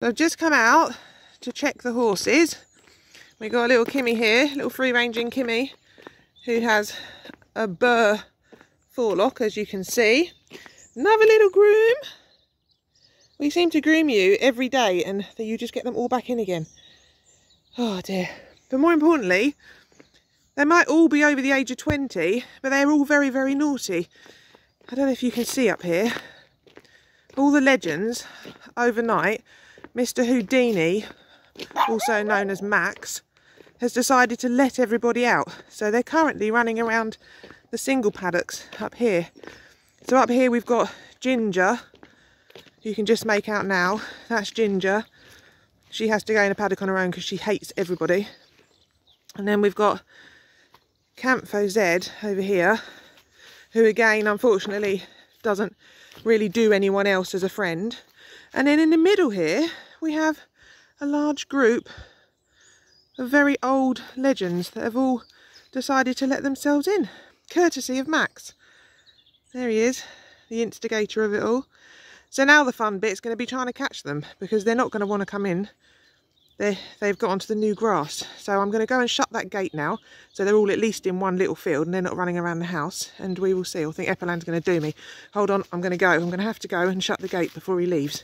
So I've just come out to check the horses. We got a little Kimmy here, little free-ranging Kimmy, who has a burr forelock, as you can see. Another little groom. We seem to groom you every day and you just get them all back in again. Oh dear. But more importantly, they might all be over the age of 20, but they're all very, very naughty. I don't know if you can see up here. All the legends, overnight, Mr. Houdini, also known as Max, has decided to let everybody out. So they're currently running around the single paddocks up here. So up here we've got Ginger. You can just make out now. That's Ginger. She has to go in a paddock on her own because she hates everybody. And then we've got Campho Z over here, who again, unfortunately, doesn't really do anyone else as a friend. And then in the middle here, we have a large group of very old legends that have all decided to let themselves in, courtesy of Max. There he is, the instigator of it all. So now the fun bit's going to be trying to catch them, because they're not going to want to come in. They've got onto the new grass. So I'm going to go and shut that gate now, so they're all at least in one little field and they're not running around the house, and we will see. I think Epalan's going to do me. Hold on, I'm going to go. I'm going to have to go and shut the gate before he leaves.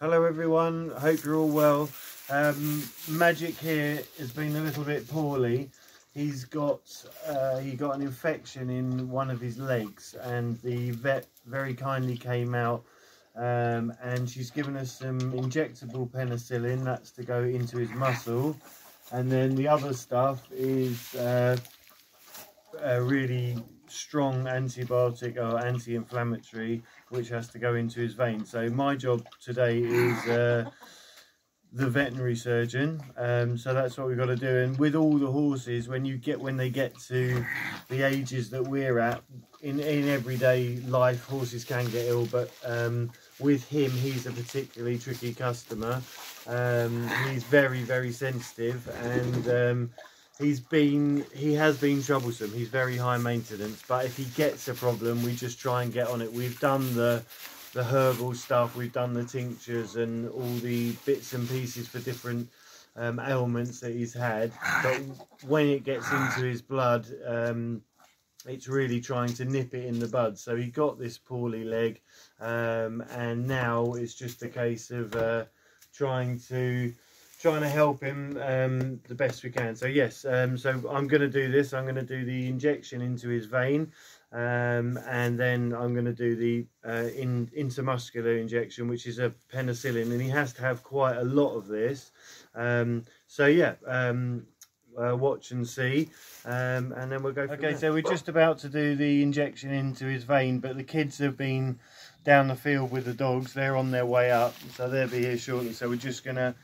Hello everyone, I hope you're all well. Madjik here has been a little bit poorly. He got an infection in one of his legs, and the vet very kindly came out and she's given us some injectable penicillin. That's to go into his muscle, and then the other stuff is a really strong antibiotic or anti-inflammatory, which has to go into his veins. So my job today is the veterinary surgeon. So that's what we've got to do. And with all the horses, when they get to the ages that we're at, in everyday life, horses can get ill, but with him, he's a particularly tricky customer. He's very, very sensitive, and he has been troublesome. He's very high maintenance, but if he gets a problem, we just try and get on it. We've done the herbal stuff, we've done the tinctures and all the bits and pieces for different ailments that he's had, but when it gets into his blood, it's really trying to nip it in the bud. So he got this poorly leg, and now it's just a case of trying to help him the best we can. So yes, so I'm going to do this. I'm going to do the injection into his vein, and then I'm going to do the intramuscular injection, which is a penicillin, and he has to have quite a lot of this. So yeah, watch and see, and then we'll go from there. So we're just about to do the injection into his vein, but the kids have been down the field with the dogs. They're on their way up, so they'll be here shortly. So we're just going to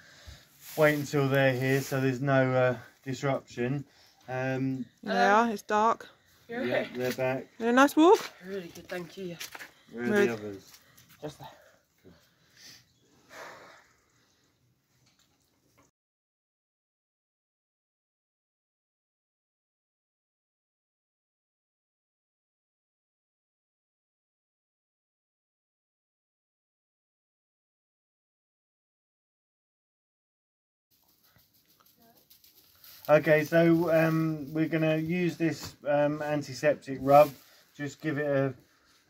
wait until they're here, so there's no disruption. There they are, it's dark. Yeah, they're back. Had a nice walk? Really good, thank you. Where are the others? Just there. Okay, so we're going to use this antiseptic rub. Just give it a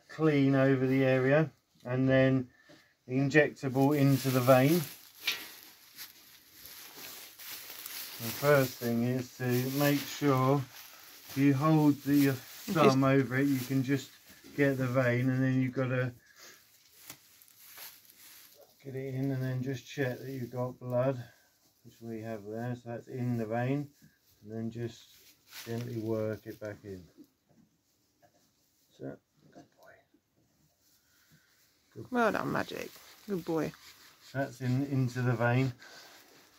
clean over the area, and then the injectable into the vein. The first thing is to make sure If you hold your thumb over it, you can just get the vein, and then you've got to get it in and then just check that you've got blood, which we have there. So that's in the vein, and then just gently work it back in. So, good boy. Good boy. Well done, Madjik. Good boy. That's into the vein.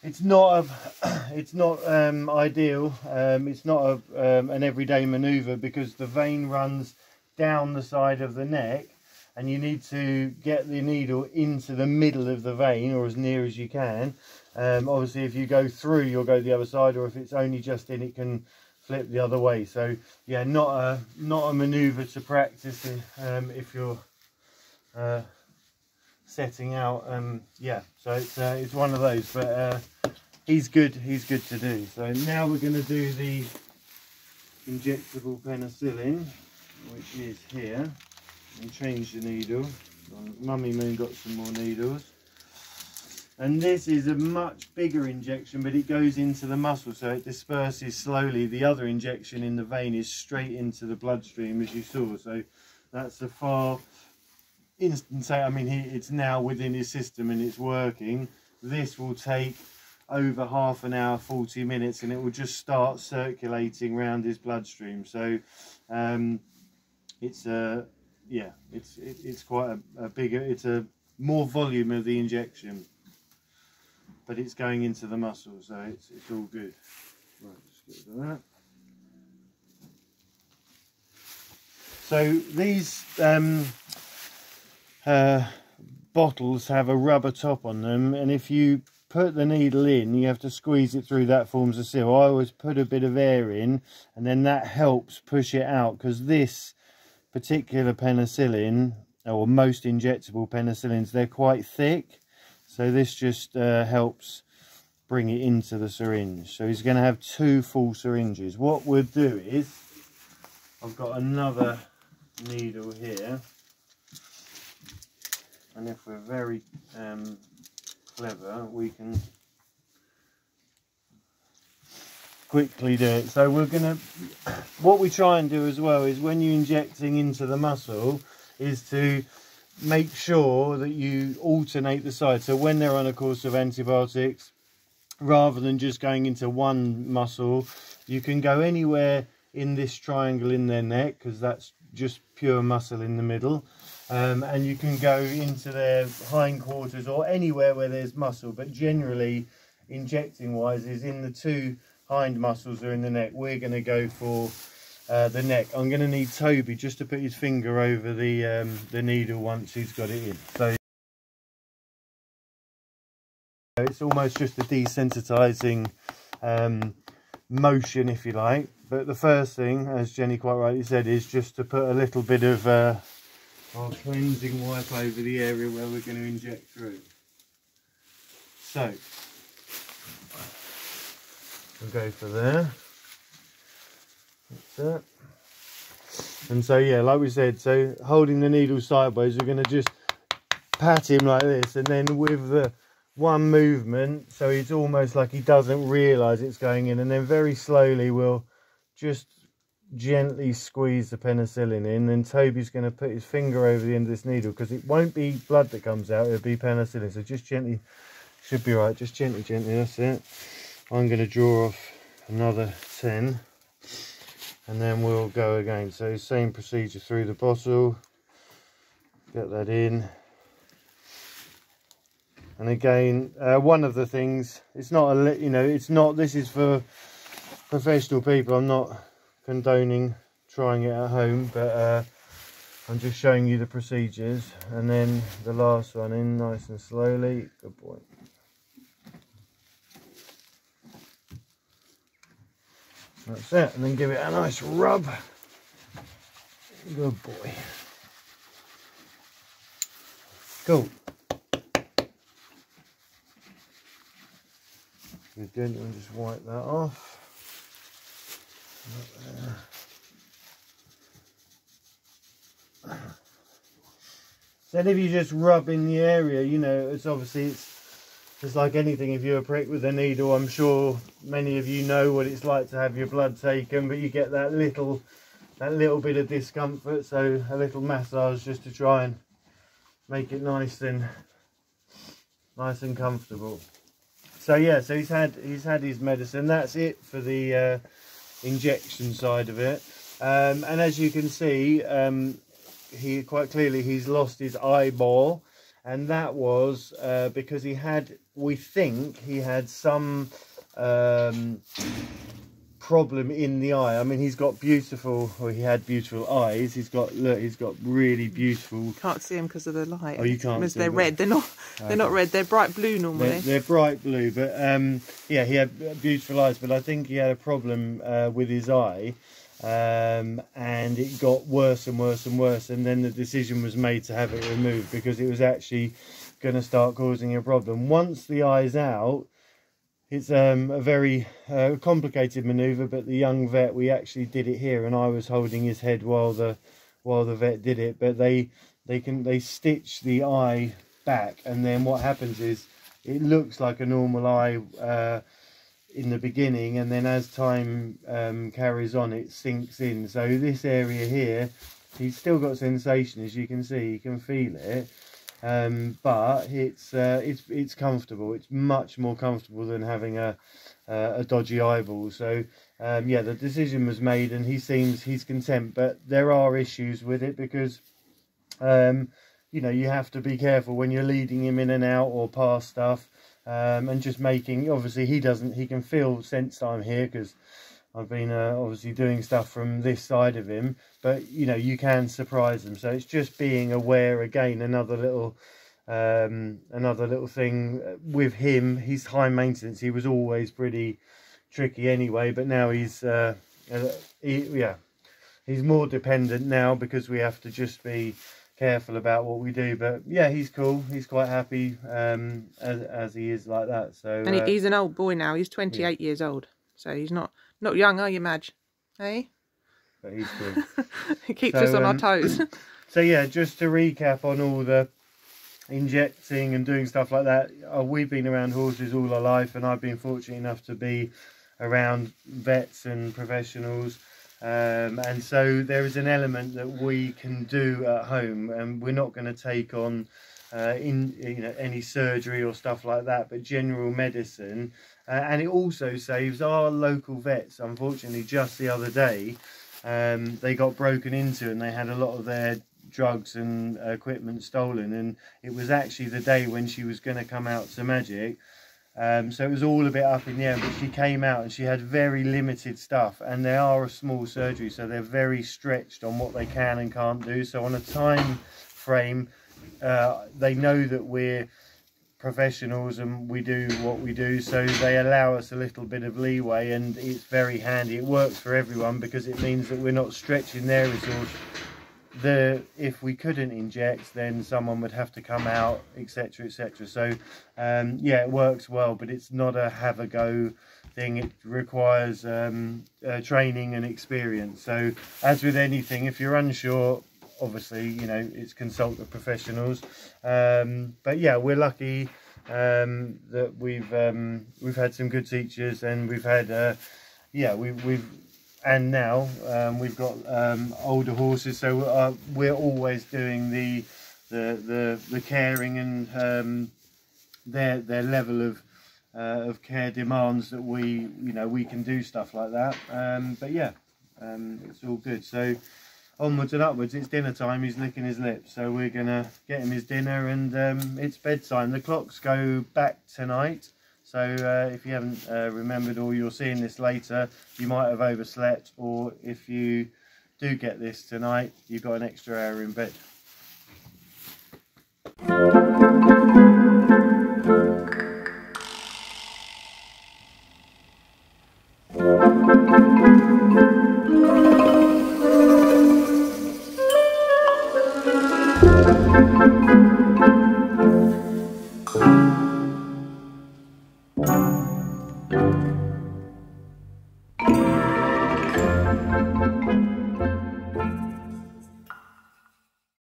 It's not ideal. It's not an everyday manoeuvre, because the vein runs down the side of the neck, and you need to get the needle into the middle of the vein, or as near as you can. Obviously, if you go through, you'll go the other side, or if it's only just in, it can flip the other way. So yeah, not a manoeuvre to practice if you're setting out. Yeah, so it's one of those, but he's good to do. So now we're going to do the injectable penicillin, which is here, and change the needle. Mummy Moon got some more needles, and this is a much bigger injection, but it goes into the muscle, so it disperses slowly. The other injection in the vein is straight into the bloodstream, as you saw, so that's a far instant. I mean, it's now within his system and it's working. This will take over half an hour, 40 minutes, and it will just start circulating around his bloodstream. So it's quite a bigger, it's a more volume of the injection, but it's going into the muscle, so it's all good. Right, just get rid of that. So these bottles have a rubber top on them, and if you put the needle in, you have to squeeze it through. That forms a seal. I always put a bit of air in, and then that helps push it out, because this particular penicillin, or most injectable penicillins, they're quite thick, so this just helps bring it into the syringe. So he's going to have 2 full syringes. What we'll do is, I've got another needle here, and if we're very clever, we can quickly do it. So we're gonna, what we try and do as well is, when you're injecting into the muscle, is to make sure that you alternate the sides. So when they're on a course of antibiotics, rather than just going into one muscle, you can go anywhere in this triangle in their neck, because that's just pure muscle in the middle. And you can go into their hindquarters or anywhere where there's muscle, but generally, injecting wise, is in the 2 hind muscles or in the neck. We're going to go for the neck. I'm going to need Toby just to put his finger over the needle once he's got it in. So it's almost just a desensitizing motion, if you like. But the first thing, as Jenny quite rightly said, is just to put a little bit of our cleansing wipe over the area where we're going to inject through. So we'll go for there. That's it. And so yeah, like we said, so holding the needle sideways, we're going to just pat him like this, and then with the one movement, so it's almost like he doesn't realise it's going in, and then very slowly we'll just gently squeeze the penicillin in. And Toby's going to put his finger over the end of this needle, because it won't be blood that comes out, it'll be penicillin. So just gently, should be right, just gently, that's it. I'm going to draw off another 10, and then we'll go again. So same procedure through the bottle, get that in. And again, one of the things, it's not a, it's not, this is for professional people. I'm not condoning trying it at home, but I'm just showing you the procedures. And then the last one in, nice and slowly. Good boy. That's it, and then give it a nice rub. Good boy. Cool. Good, and just wipe that off. So if you just rub in the area, it's obviously just like anything, if you're a prick with a needle, I'm sure many of you know what it's like to have your blood taken, but you get that little bit of discomfort, so a little massage just to try and make it nice and comfortable. So yeah, so he's had his medicine. That's it for the injection side of it. And as you can see, he quite clearly he's lost his eyeball, and that was because we think he had some problem in the eye. I mean, he had beautiful eyes. He's got really beautiful. Can't see them because of the light. Oh, you can't. Because they're red. They're not red. They're bright blue normally. They're bright blue, but yeah, he had beautiful eyes. But I think he had a problem with his eye, and it got worse and worse and worse. And then the decision was made to have it removed because it was actually going to start causing a problem. Once the eye's out, it's a very complicated manoeuvre, but the young vet, we actually did it here, and I was holding his head while the vet did it. But they stitch the eye back, and then what happens is it looks like a normal eye in the beginning, and then as time carries on, it sinks in. So this area here, he's still got sensation, as you can see, you can feel it. But it's comfortable. It's much more comfortable than having a dodgy eyeball. So yeah, the decision was made, and he's content. But there are issues with it because you know, you have to be careful when you're leading him in and out or past stuff, and just making. Obviously, he can feel since I'm here because I've been obviously doing stuff from this side of him, but you know, you can surprise them. So it's just being aware. Again, another little thing with him. He's high maintenance. He was always pretty tricky anyway, but now he's more dependent now because we have to just be careful about what we do. But yeah, he's cool. He's quite happy as he is like that. So and he's an old boy now. He's 28 years old, so he's not young, are you, Madge? Hey? But he's good. He keeps us on our toes. So yeah, just to recap on all the injecting and doing stuff like that, we've been around horses all our life, and I've been fortunate enough to be around vets and professionals, and so there is an element that we can do at home, and we're not going to take on any surgery or stuff like that, but general medicine. And it also saves our local vets. Unfortunately, just the other day, they got broken into, and they had a lot of their drugs and equipment stolen, and it was actually the day when she was going to come out to Madjik. So it was all a bit up in the air, but she came out and she had very limited stuff, and they are a small surgery, so they're very stretched on what they can and can't do. So on a time frame, they know that we're professionals and we do what we do, so they allow us a little bit of leeway, and it's very handy. It works for everyone because it means that we're not stretching their resource. If we couldn't inject, then someone would have to come out, etc, etc. So yeah, it works well, but it's not a have a go thing. It requires training and experience. So as with anything, if you're unsure, obviously, you know, it's consult the professionals. But yeah, we're lucky that we've had some good teachers, and we've had and now we've got older horses, so we're always doing the caring and their level of care demands that we can do stuff like that. But yeah, it's all good. So onwards and upwards. It's dinner time. He's licking his lips, so we're gonna get him his dinner, and it's bedtime. The clocks go back tonight, so if you haven't remembered, or you're seeing this later, you might have overslept, or if you do get this tonight, you've got an extra hour in bed.